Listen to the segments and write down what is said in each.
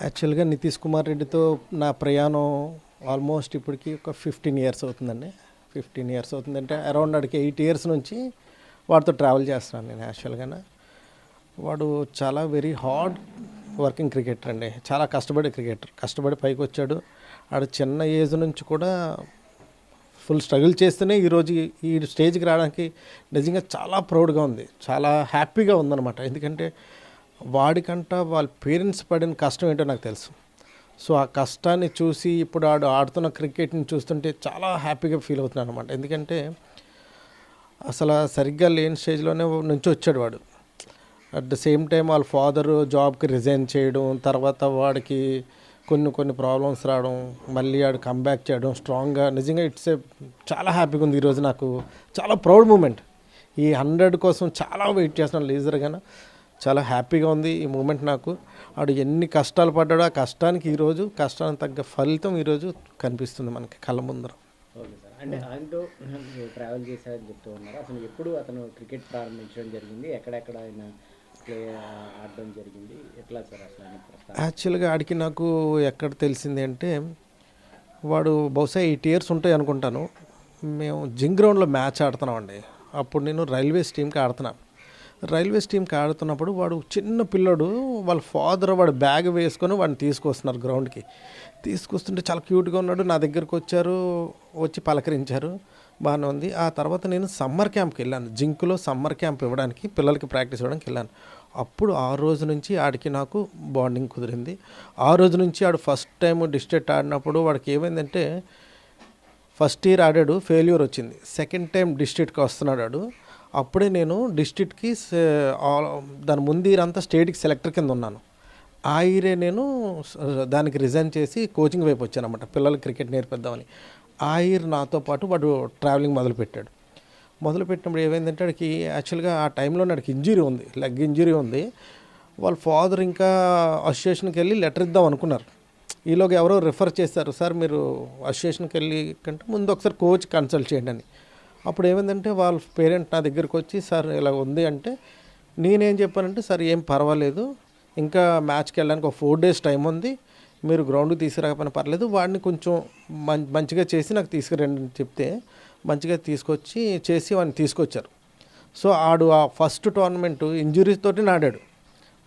యాక్చువల్గా నితీష్ కుమార్ రెడ్డితో నా ప్రయాణం ఆల్మోస్ట్ ఇప్పటికి ఒక 15 ఇయర్స్ అవుతుందండి. 15 ఇయర్స్ అవుతుందంటే అరౌండ్ వాడికి 8 ఇయర్స్ నుంచి వాడితో ట్రావెల్ చేస్తున్నాను నేను. యాక్చువల్గా వాడు చాలా వెరీ హార్డ్ వర్కింగ్ క్రికెటర్ అండి. చాలా కష్టపడే క్రికెటర్, కష్టపడి పైకి వచ్చాడు. ఆడు చిన్న ఏజ్ నుంచి కూడా ఫుల్ స్ట్రగుల్ చేస్తేనే ఈరోజు ఈ స్టేజ్కి రావడానికి నిజంగా చాలా ప్రౌడ్గా ఉంది, చాలా హ్యాపీగా ఉందన్నమాట. ఎందుకంటే వాడికంట వాళ్ళ పేరెంట్స్ పడిన కష్టం ఏంటో నాకు తెలుసు. సో ఆ కష్టాన్ని చూసి ఇప్పుడు ఆడుతున్న క్రికెట్ని చూస్తుంటే చాలా హ్యాపీగా ఫీల్ అవుతున్నాను అనమాట. ఎందుకంటే అసలు సరిగ్గా లేని స్టేజ్లోనే నుంచి వచ్చాడు వాడు. అట్ ద సేమ్ టైం వాళ్ళ ఫాదరు జాబ్కి రిజైన్ చేయడం, తర్వాత వాడికి కొన్ని ప్రాబ్లమ్స్ రావడం, మళ్ళీ ఆడు కంబ్యాక్ చేయడం స్ట్రాంగ్గా. నిజంగా చాలా హ్యాపీగా ఉంది ఈరోజు. నాకు చాలా ప్రౌడ్ మూమెంట్. ఈ 100 కోసం చాలా వెయిట్ చేస్తున్నాను లీజర్గానే. చాలా హ్యాపీగా ఉంది ఈ మూమెంట్ నాకు. ఆడు ఎన్ని కష్టాలు పడ్డాడో ఆ కష్టానికి ఈరోజు కష్టానికి తగ్గ ఫలితం ఈరోజు కనిపిస్తుంది మనకి కళ్ళ ముందర. ఓకే సార్, అంటే ఆయనతో ట్రావెల్ చేశారని చెప్తూ ఉన్నారు. అసలు ఎప్పుడు అతను క్రికెట్ ప్రారంభించడం జరిగింది, ఎక్కడెక్కడ ఆయన ప్లే ఆడడం జరిగింది, ఎట్లా సార్ అసలు ఆయన? యాక్చువల్గా ఆడికి నాకు ఎక్కడ తెలిసింది అంటే వాడు బహుశా 8 ఇయర్స్ ఉంటాయి అనుకుంటాను. మేము జింగ్ గ్రౌండ్లో మ్యాచ్ ఆడుతున్నామండి. అప్పుడు నేను రైల్వేస్ టీంకి ఆడుతున్నాను. రైల్వేస్ టీంకి ఆడుతున్నప్పుడు వాడు చిన్న పిల్లడు, వాళ్ళ ఫాదర్ వాడు బ్యాగ్ వేసుకొని వాడిని తీసుకొస్తున్నారు గ్రౌండ్కి. తీసుకొస్తుంటే చాలా క్యూట్గా ఉన్నాడు. నా దగ్గరకు వచ్చి పలకరించారు, బాగానే ఉంది. ఆ తర్వాత నేను సమ్మర్ క్యాంప్కి వెళ్ళాను. జింక్లో సమ్మర్ క్యాంప్ ఇవ్వడానికి, పిల్లలకి ప్రాక్టీస్ ఇవ్వడానికి వెళ్ళాను. అప్పుడు ఆ రోజు నుంచి ఆడికి నాకు బాండింగ్ కుదిరింది. ఆ రోజు నుంచి ఆడు ఫస్ట్ టైం డిస్ట్రిక్ట్ ఆడినప్పుడు వాడికి ఏమైందంటే ఫస్ట్ ఇయర్ ఆడాడు, ఫెయిల్యూర్ వచ్చింది. సెకండ్ టైం డిస్ట్రిక్ట్కి వస్తున్నాడు ఆడు. అప్పుడే నేను డిస్ట్రిక్ట్కి దాని ముందు ఇయర్ అంతా స్టేట్కి సెలెక్టర్ కింద ఉన్నాను. ఆ ఇయరే నేను దానికి రిజైన్ చేసి కోచింగ్ వైపు వచ్చాను అన్నమాట, పిల్లలకి క్రికెట్ నేర్పిద్దామని. ఆ ఇయర్ నాతో పాటు వాడు ట్రావెలింగ్ మొదలుపెట్టినప్పుడు ఏమైందంటే వాడికి యాక్చువల్గా ఆ టైంలో వాడికి ఇంజురీ ఉంది, లెగ్ ఇంజురీ ఉంది. వాళ్ళ ఫాదర్ ఇంకా అసోసియేషన్కి వెళ్ళి లెటర్ ఇద్దాం అనుకున్నారు. ఈలోగా ఎవరో రిఫర్ చేశారు, సార్ మీరు అసోసియేషన్కి వెళ్ళి కంటే ముందు ఒకసారి కోచ్ కన్సల్ట్ చేయండి అని. అప్పుడు ఏమైందంటే వాళ్ళ పేరెంట్ నా దగ్గరికి వచ్చి, సార్ ఇలా ఉంది అంటే నేనేం చెప్పానంటే, సార్ ఏం పర్వాలేదు, ఇంకా మ్యాచ్కి వెళ్ళడానికి ఒక 4 days టైం ఉంది, మీరు గ్రౌండ్కి తీసుకురాకపోయినా పర్లేదు, వాడిని కొంచెం మంచిగా చేసి నాకు తీసుకురండి అని చెప్తే మంచిగా వాడిని తీసుకొచ్చారు. సో ఆడు ఆ ఫస్ట్ టోర్నమెంటు ఇంజురీస్ తోటి ఆడాడు.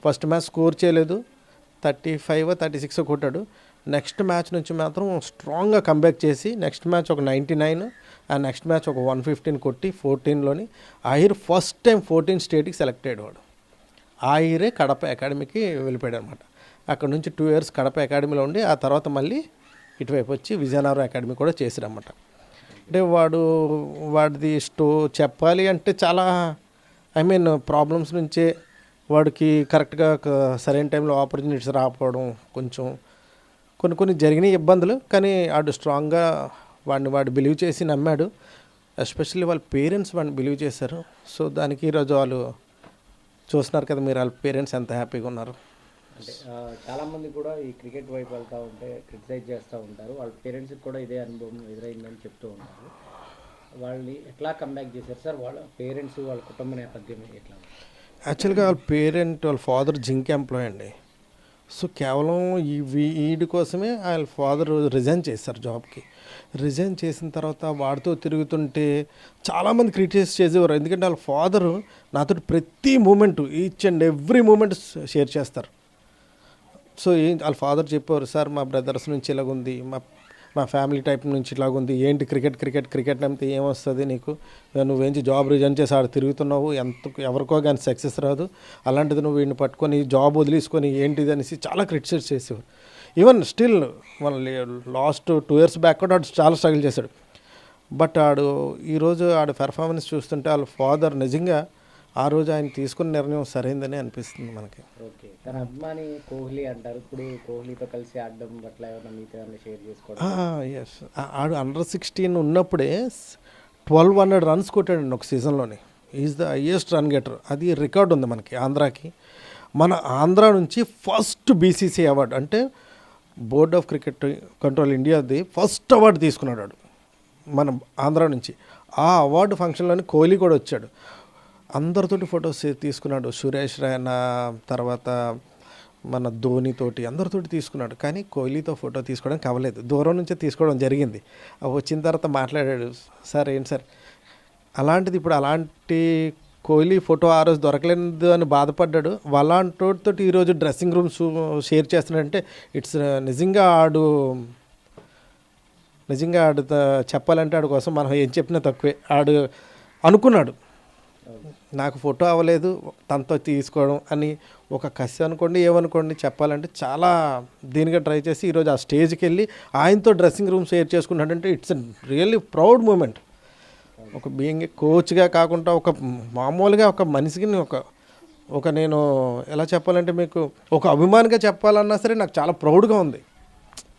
ఫస్ట్ మ్యాచ్ స్కోర్ చేయలేదు, 35 36 కొట్టాడు. నెక్స్ట్ మ్యాచ్ నుంచి మాత్రం స్ట్రాంగ్గా కంబ్యాక్ చేసి నెక్స్ట్ మ్యాచ్ ఒక 99, ఆ నెక్స్ట్ మ్యాచ్ ఒక 115 కొట్టి 14లోని ఆ ఇయర్ ఫస్ట్ టైం 14 స్టేట్కి సెలెక్ట్ అయ్యాడు వాడు. ఆ ఇయరే కడప అకాడమీకి వెళ్ళిపోయాడు అనమాట. అక్కడ నుంచి 2 years కడప అకాడమీలో ఉండి ఆ తర్వాత మళ్ళీ ఇటువైపు వచ్చి విజయనగరం అకాడమీ కూడా చేశారన్నమాట. అంటే వాడిది చెప్పాలి అంటే చాలా ప్రాబ్లమ్స్ నుంచే వాడికి కరెక్ట్గా సరైన టైంలో ఆపర్చునిటీస్ రాకపోవడం, కొంచెం కొన్ని జరిగినాయి ఇబ్బందులు. కానీ వాడు స్ట్రాంగ్గా వాడు బిలీవ్ చేసి నమ్మాడు. ఎస్పెషల్లీ వాళ్ళ పేరెంట్స్ వాడిని బిలీవ్ చేశారు. సో దానికి ఈరోజు వాళ్ళు చూస్తున్నారు కదా మీరు, వాళ్ళ పేరెంట్స్ ఎంత హ్యాపీగా ఉన్నారు. అంటే చాలామంది కూడా ఈ క్రికెట్ వైపు వెళ్తూ ఉంటే క్రిటిసైజ్ చేస్తూ ఉంటారు. వాళ్ళ పేరెంట్స్కి కూడా ఇదే అనుభవం ఎదురైందని చెప్తూ ఉంటారు. వాళ్ళని ఎట్లా కంబ్యాక్ చేశారు సార్? వాళ్ళ పేరెంట్స్, వాళ్ళ కుటుంబ నేపథ్యం ఎట్లా? యాక్చువల్గా వాళ్ళ ఫాదర్ జింక్ ఎంప్లాయ్ అండి. సో కేవలం వీడి కోసమే వాళ్ళ ఫాదర్ రిజైన్ చేశారు జాబ్కి. రిజైన్ చేసిన తర్వాత వాడితో తిరుగుతుంటే చాలామంది క్రిటిసైజ్ చేసేవారు. ఎందుకంటే వాళ్ళ ఫాదరు నాతో ప్రతి moment, each and every moment share చేస్తారు. సో వాళ్ళ ఫాదర్ చెప్పేవారు, సార్ మా బ్రదర్స్ నుంచి ఇలాగుంది, మా ఫ్యామిలీ టైప్ నుంచి ఇలాగుంది, ఏంటి క్రికెట్ నమ్మితే ఏమొస్తుంది నీకు, నువ్వేంచి జాబ్ రిజైన్ చేసి ఆడ తిరుగుతున్నావు, ఎవరికో కానీ సక్సెస్ రాదు, అలాంటిది నువ్వు వీడిని పట్టుకొని జాబ్ వదిలేసుకొని ఏంటిది అనేసి చాలా క్రిటిసైజ్ చేసేవారు. ఈవెన్ స్టిల్ మన లాస్ట్ 2 years బ్యాక్ కూడా ఆడు చాలా స్ట్రగుల్ చేశాడు. బట్ ఈరోజు పెర్ఫార్మెన్స్ చూస్తుంటే వాళ్ళ ఫాదర్ నిజంగా ఆ రోజు ఆయన తీసుకున్న నిర్ణయం సరైందని అనిపిస్తుంది మనకి. ఓకే, తన అభిమాని కోహ్లీ అంటారు. ఇప్పుడు కోహ్లీతో కలిసి ఆడడం పట్ల ఏమైనా మీతో ఏమైనా షేర్ చేసుకోవడం? ఎస్, ఆడు అండర్ 16 ఉన్నప్పుడే 1200 runs కొట్టాడండి ఒక సీజన్లోని. Is the highest run getter. అది రికార్డ్ ఉంది మనకి ఆంధ్రాకి. మన ఆంధ్ర నుంచి ఫస్ట్ BCCI అవార్డు, అంటే బోర్డ్ ఆఫ్ క్రికెట్ కంట్రోల్ ఇండియాది ఫస్ట్ అవార్డు తీసుకున్నాడు మన ఆంధ్ర నుంచి. ఆ అవార్డు ఫంక్షన్లోని కోహ్లీ కూడా వచ్చాడు. అందరితోటి ఫొటోస్ తీసుకున్నాడు. సురేష్ రైనా, తర్వాత మన ధోనితోటి అందరితోటి తీసుకున్నాడు, కానీ కోహ్లీతో ఫోటో తీసుకోవడానికి అవ్వలేదు. దూరం నుంచే తీసుకోవడం జరిగింది. వచ్చిన తర్వాత మాట్లాడాడు, సార్ ఏంటి సార్ అలాంటిది, ఇప్పుడు అలాంటి కోహ్లీ ఫోటో ఆ రోజు దొరకలేదు అని బాధపడ్డాడు. అలాంటితో ఈరోజు డ్రెస్సింగ్ రూమ్స్ షేర్ చేస్తున్నాడంటే ఇట్స్ నిజంగా ఆడు చెప్పాలంటే ఆడు కోసం మనం ఏం చెప్పినా తక్కువే. ఆడు అనుకున్నాడు నాకు ఫోటో అవ్వలేదు తనతో తీసుకోవడం అని, ఒక కసి అనుకోండి ఏమనుకోండి, చెప్పాలంటే చాలా దీనిగా ట్రై చేసి ఈరోజు ఆ స్టేజ్కి వెళ్ళి ఆయనతో డ్రెస్సింగ్ రూమ్ షేర్ చేసుకున్నాడంటే ఇట్స్ రియల్లీ ప్రౌడ్ మూమెంట్. ఒక బీయింగ్ కోచ్గా కాకుండా ఒక మామూలుగా ఒక మనిషికి ఒక నేను ఎలా చెప్పాలంటే మీకు ఒక అభిమానిగా చెప్పాలన్నా సరే నాకు చాలా ప్రౌడ్గా ఉంది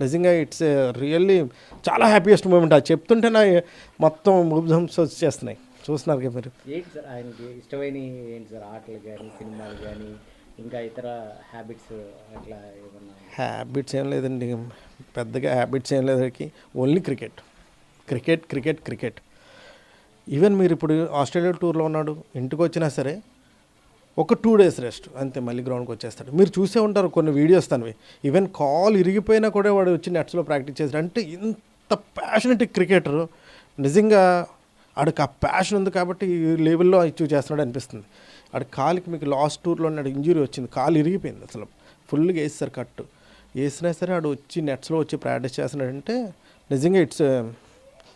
నిజంగా. ఇట్స్ రియల్లీ చాలా హ్యాపీయెస్ట్ మూమెంట్. అది చెప్తుంటే నా మొత్తం మూవ్స్ వచ్చేస్తున్నాయి. చూస్తున్నారు కదా మీరు. ఏంటి సార్ ఆయనకి ఇష్టమైన ఏంటి సార్, ఆటలు కానీ సినిమాలు కానీ ఇంకా ఇతర హ్యాబిట్స్ అట్లా ఏమన్నా? హ్యాబిట్స్ ఏం లేదండి, పెద్దగా హ్యాబిట్స్ ఏం లేదు. Only cricket. ఈవెన్ మీరు ఇప్పుడు ఆస్ట్రేలియా టూర్లో ఉన్నాడు, ఇంటికి వచ్చినా సరే ఒక 2 days రెస్ట్ అంతే, మళ్ళీ గ్రౌండ్కి వచ్చేస్తాడు. మీరు చూసే ఉంటారు కొన్ని వీడియోస్ తనవి. ఈవెన్ కాల్ ఇరిగిపోయినా కూడా వాడు వచ్చి నెట్స్లో ప్రాక్టీస్ చేస్తాడు. అంటే ఇంత ప్యాషనెట్ క్రికెటర్. నిజంగా ఆడికి ఆ ప్యాషన్ ఉంది కాబట్టి ఈ లెవెల్లో అచీవ్ చేస్తున్నాడు అనిపిస్తుంది. ఆడి కాలుకి మీకు లాస్ట్ టూర్లో ఉన్నాడు ఇంజురీ వచ్చింది, కాలు ఇరిగిపోయింది, అసలు ఫుల్గా వేస్తారు కట్టు. వేసినా సరే ఆడు వచ్చి నెట్స్లో వచ్చి ప్రాక్టీస్ చేస్తున్నాడంటే నిజంగా ఇట్స్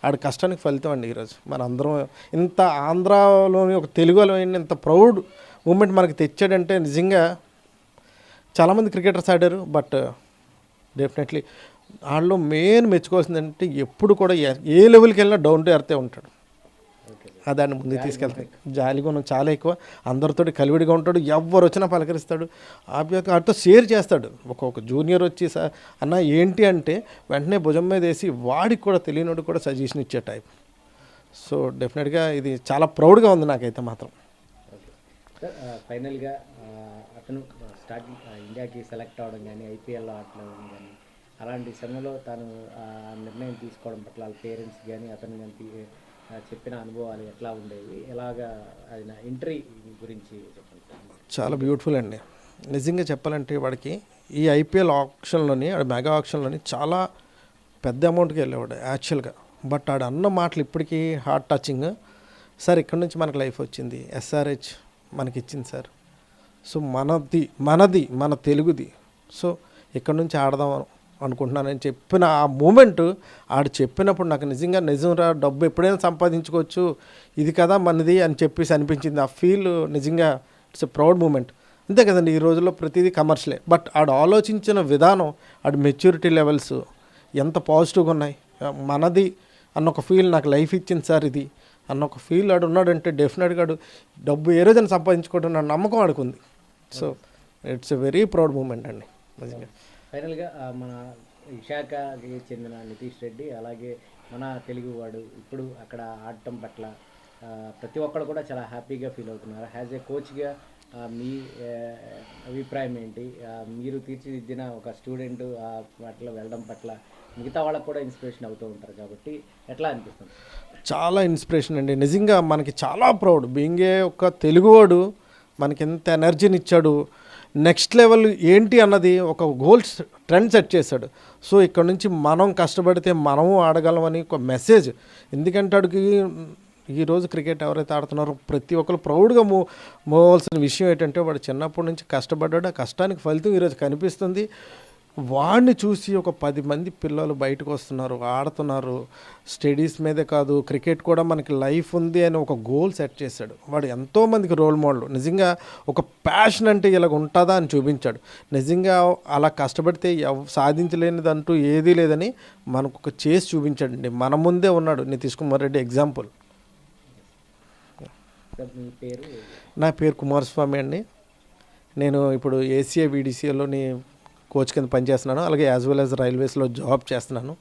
ఆడి కష్టానికి ఫలితం అండి. ఈరోజు మన అందరం ఇంత ఆంధ్రాలోని ఒక తెలుగులో ఇంత ప్రౌడ్ మూమెంట్ మనకి తెచ్చాడంటే నిజంగా చాలామంది క్రికెటర్స్ ఆడారు, బట్ డెఫినెట్లీ వాళ్ళు మెయిన్ మెచ్చుకోవాల్సిందంటే ఎప్పుడు కూడా ఏ లెవెల్కి వెళ్ళినా డౌన్ టు ఎర్తే ఉంటాడు. దాన్ని ముందుకు తీసుకెళ్తాడు. జాలిగుణం చాలా ఎక్కువ, అందరితోటి కలివిడిగా ఉంటాడు, ఎవరు వచ్చినా పలకరిస్తాడు, వాటితో షేర్ చేస్తాడు. ఒక జూనియర్ వచ్చి అన్న ఏంటి అంటే వెంటనే భుజం మీద వేసి వాడికి కూడా తెలియనోడు కూడా సజెషన్ ఇచ్చే టైప్. సో డెఫినెట్గా ఇది చాలా ప్రౌడ్గా ఉంది నాకైతే మాత్రం. సార్ ఫైనల్గా అతను స్టార్టింగ్ ఇండియాకి సెలెక్ట్ అవ్వడం కానీ ఐపీఎల్లో ఆడడం కానీ అలాంటి సమయంలో తను నిర్ణయం తీసుకోవడం పట్ల వాళ్ళ పేరెంట్స్ కానీ అతను కానీ చెప్పిన అనుభవాలు ఎట్లా ఉండేవి, ఎలాగా ఆయన ఎంట్రీ గురించి చెప్పండి సార్. చాలా బ్యూటిఫుల్ అండి. నిజంగా చెప్పాలంటే వాడికి ఈ ఐపీఎల్ ఆప్షన్లోని మెగా ఆప్షన్లోని చాలా పెద్ద అమౌంట్కి వెళ్ళేవాడు యాక్చువల్గా. బట్ ఆడు అన్న మాటలు ఇప్పటికీ హార్ట్ టచింగ్. సార్ ఇక్కడ నుంచి మనకు లైఫ్ వచ్చింది, ఎస్ఆర్హెచ్ మనకి ఇచ్చింది సార్. సో మన తెలుగుది. సో ఇక్కడ నుంచి ఆడదాం అనుకుంటున్నానని చెప్పిన ఆ మూమెంట్ ఆడు చెప్పినప్పుడు నాకు నిజంగా డబ్బు ఎప్పుడైనా సంపాదించుకోవచ్చు, ఇది కదా మనది అని చెప్పేసి అనిపించింది. ఆ ఫీల్ నిజంగా ఇట్స్ ఎ ప్రౌడ్ మూమెంట్. అంతే కదండి, ఈ రోజుల్లో ప్రతిదీ కమర్షియలే. బట్ ఆడు ఆలోచించిన విధానం, ఆడు మెచ్యూరిటీ లెవెల్స్ ఎంత పాజిటివ్గా ఉన్నాయి. మనది అన్న ఒక ఫీల్, నాకు లైఫ్ ఇచ్చింది సార్ ఇది అన్న ఒక ఫీల్ ఆడు ఉన్నాడంటే డెఫినెట్గా ఆడు డబ్బు ఏ రోజైనా సంపాదించుకోవడం నా నమ్మకం ఆడుకుంది. So it's a very proud moment అండి నిజంగా. ఫైనల్గా మన విశాఖకి చెందిన నితీష్ రెడ్డి అలాగే మన తెలుగువాడు ఇప్పుడు అక్కడ ఆడటం పట్ల ప్రతి ఒక్కరు కూడా చాలా హ్యాపీగా ఫీల్ అవుతున్నారు. యాజ్ ఏ కోచ్గా మీ అభిప్రాయం ఏంటి? మీరు తీర్చిదిద్దిన ఒక స్టూడెంట్ వాటిలో వెళ్ళడం పట్ల మిగతా వాళ్ళకు కూడా ఇన్స్పిరేషన్ అవుతూ ఉంటారు కాబట్టి ఎట్లా అనిపిస్తుంది? చాలా ఇన్స్పిరేషన్ అండి నిజంగా. మనకి చాలా ప్రౌడ్ బీయింగే ఒక తెలుగువాడు మనకి ఎంత ఎనర్జీని ఇచ్చాడు, నెక్స్ట్ లెవెల్ ఏంటి అన్నది ఒక గోల్స్ ట్రెండ్ సెట్ చేశాడు. సో ఇక్కడ నుంచి మనం కష్టపడితే మనము ఆడగలమని ఒక మెసేజ్. ఎందుకంటే అడిగి ఈరోజు క్రికెట్ ఎవరైతే ఆడుతున్నారో ప్రతి ఒక్కరు ప్రౌడ్గా మూవాల్సిన విషయం ఏంటంటే వాడు చిన్నప్పటి నుంచి కష్టపడ్డాడు, ఆ కష్టానికి ఫలితం ఈరోజు కనిపిస్తుంది. వాడిని చూసి ఒక 10 మంది పిల్లలు బయటకు వస్తున్నారు, ఆడుతున్నారు. స్టడీస్ మీదే కాదు, క్రికెట్ కూడా మనకి లైఫ్ ఉంది అని ఒక గోల్ సెట్ చేశాడు. వాడు ఎంతోమందికి రోల్ మోడల్. నిజంగా ఒక ప్యాషన్ అంటే ఇలాగ ఉంటుందా అని చూపించాడు. నిజంగా అలా కష్టపడితే సాధించలేనిదంటూ ఏదీ లేదని మనకు ఒక చేసి చూపించాడండి. మన ముందే ఉన్నాడు నితీష్ కుమార్ రెడ్డి ఎగ్జాంపుల్. నా పేరు కుమారస్వామి అండి. నేను ఇప్పుడు ఏసీఐ వీడీసీఏలోని కోచ్ కింద పనిచేస్తున్నాను, అలాగే యాజ్ వెల్ యాజ్ రైల్వేస్లో జాబ్ చేస్తున్నాను.